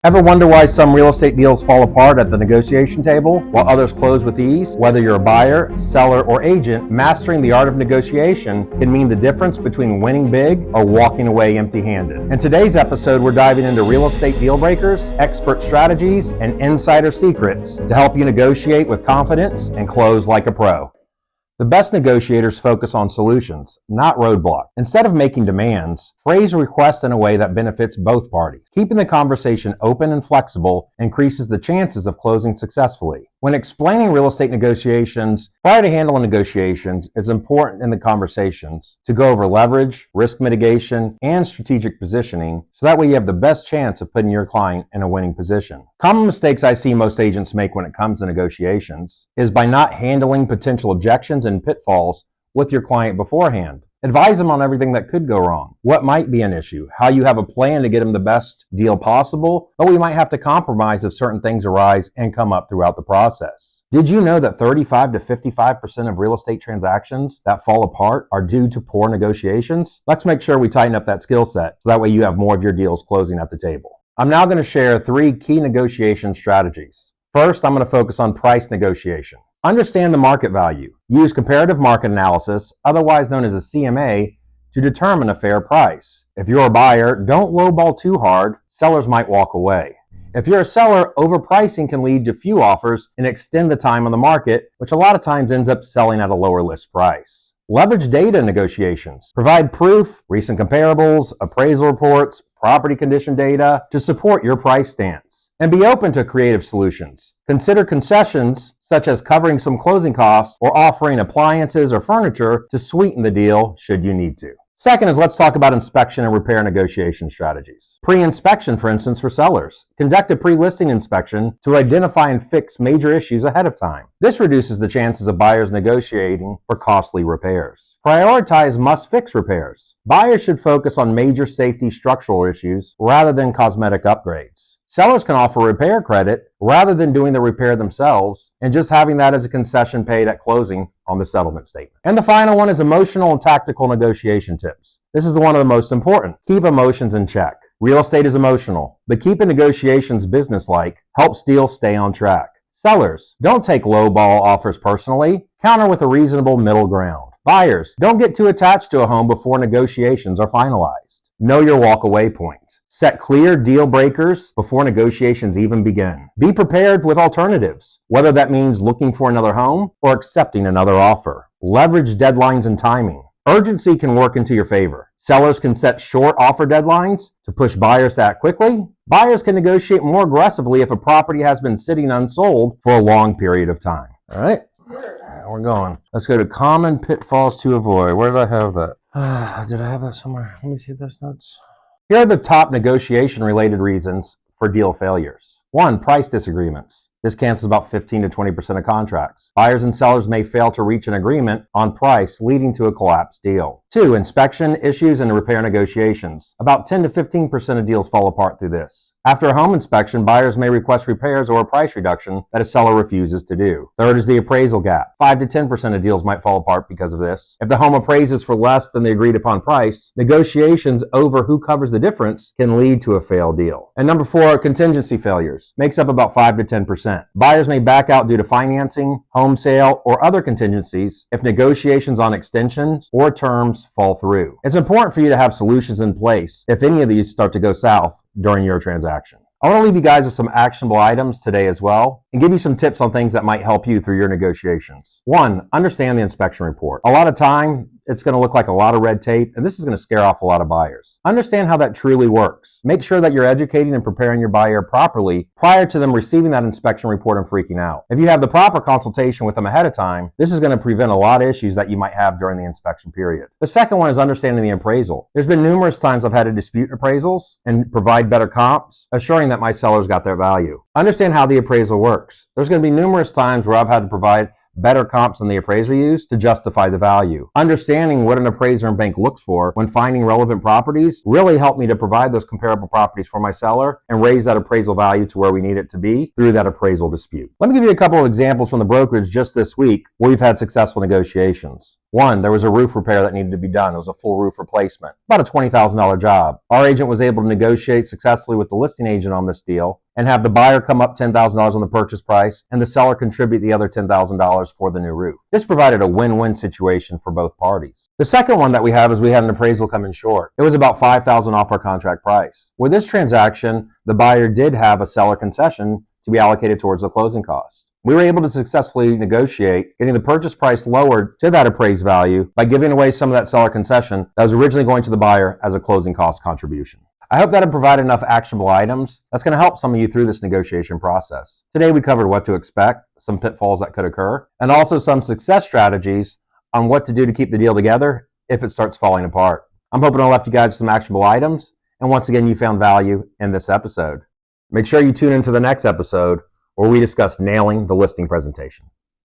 Ever wonder why some real estate deals fall apart at the negotiation table while others close with ease? Whether you're a buyer, seller, or agent, mastering the art of negotiation can mean the difference between winning big or walking away empty-handed. In today's episode, we're diving into real estate deal breakers, expert strategies, and insider secrets to help you negotiate with confidence and close like a pro. The best negotiators focus on solutions, not roadblocks. Instead of making demands, phrase requests in a way that benefits both parties. Keeping the conversation open and flexible increases the chances of closing successfully. When explaining real estate negotiations, prior to handling negotiations, it's important in the conversations to go over leverage, risk mitigation, and strategic positioning, so that way you have the best chance of putting your client in a winning position. Common mistakes I see most agents make when it comes to negotiations is by not handling potential objections and pitfalls with your client beforehand. Advise them on everything that could go wrong, what might be an issue, how you have a plan to get them the best deal possible, but we might have to compromise if certain things arise and come up throughout the process. Did you know that 35 to 55% of real estate transactions that fall apart are due to poor negotiations? Let's make sure we tighten up that skill set so that way you have more of your deals closing at the table. I'm now going to share 3 key negotiation strategies. First, I'm going to focus on price negotiation. Understand the market value. Use comparative market analysis, otherwise known as a CMA, to determine a fair price. If you're a buyer, don't lowball too hard. Sellers might walk away. If you're a seller, overpricing can lead to few offers and extend the time on the market, which a lot of times ends up selling at a lower list price. Leverage data negotiations. Provide proof, recent comparables, appraisal reports, property condition data to support your price stance. And be open to creative solutions. Consider concessions such as covering some closing costs or offering appliances or furniture to sweeten the deal should you need to. Second is let's talk about inspection and repair negotiation strategies. Pre-inspection, for instance, for sellers. Conduct a pre-listing inspection to identify and fix major issues ahead of time. This reduces the chances of buyers negotiating for costly repairs. Prioritize must-fix repairs. Buyers should focus on major safety structural issues rather than cosmetic upgrades. Sellers can offer repair credit rather than doing the repair themselves and just having that as a concession paid at closing on the settlement statement. And the final one is emotional and tactical negotiation tips. This is one of the most important. Keep emotions in check. Real estate is emotional, but keeping negotiations businesslike helps deals stay on track. Sellers, don't take low-ball offers personally. Counter with a reasonable middle ground. Buyers, don't get too attached to a home before negotiations are finalized. Know your walk-away point. Set clear deal breakers before negotiations even begin. Be prepared with alternatives, whether that means looking for another home or accepting another offer. Leverage deadlines and timing. Urgency can work into your favor. Sellers can set short offer deadlines to push buyers to act quickly. Buyers can negotiate more aggressively if a property has been sitting unsold for a long period of time. All right, we're going. Let's go to common pitfalls to avoid. Where did I have that? Did I have that somewhere? Let me see those notes. Here are the top negotiation-related reasons for deal failures. 1. Price disagreements. This cancels about 15 to 20% of contracts. Buyers and sellers may fail to reach an agreement on price, leading to a collapsed deal. 2. Inspection issues and repair negotiations. About 10 to 15% of deals fall apart through this. After a home inspection, buyers may request repairs or a price reduction that a seller refuses to do. 3rd is the appraisal gap. 5 to 10% of deals might fall apart because of this. If the home appraises for less than the agreed upon price, negotiations over who covers the difference can lead to a failed deal. And number 4, contingency failures. Makes up about 5 to 10%. Buyers may back out due to financing, home sale, or other contingencies if negotiations on extensions or terms fall through. It's important for you to have solutions in place if any of these start to go south during your transaction. I want to leave you guys with some actionable items today as well and give you some tips on things that might help you through your negotiations. 1, understand the inspection report. A lot of time, it's going to look like a lot of red tape, and this is going to scare off a lot of buyers. Understand how that truly works. Make sure that you're educating and preparing your buyer properly prior to them receiving that inspection report and freaking out. If you have the proper consultation with them ahead of time, this is going to prevent a lot of issues that you might have during the inspection period. The second one is understanding the appraisal. There's been numerous times I've had to dispute appraisals and provide better comps, assuring that my sellers got their value. Understand how the appraisal works. There's going to be numerous times where I've had to provide better comps than the appraiser used to justify the value. Understanding what an appraiser and bank looks for when finding relevant properties really helped me to provide those comparable properties for my seller and raise that appraisal value to where we need it to be through that appraisal dispute. Let me give you a couple of examples from the brokerage just this week where we've had successful negotiations. One, there was a roof repair that needed to be done. It was a full roof replacement, about a $20,000 job. Our agent was able to negotiate successfully with the listing agent on this deal and have the buyer come up $10,000 on the purchase price and the seller contribute the other $10,000 for the new roof. This provided a win-win situation for both parties. The second one that we have is we had an appraisal come in short. It was about $5,000 off our contract price. With this transaction, the buyer did have a seller concession to be allocated towards the closing costs. We were able to successfully negotiate getting the purchase price lowered to that appraised value by giving away some of that seller concession that was originally going to the buyer as a closing cost contribution. I hope that I provided enough actionable items that's going to help some of you through this negotiation process. Today we covered what to expect, some pitfalls that could occur, and also some success strategies on what to do to keep the deal together if it starts falling apart. I'm hoping I left you guys some actionable items, and once again you found value in this episode. Make sure you tune into the next episode where we discuss nailing the listing presentation.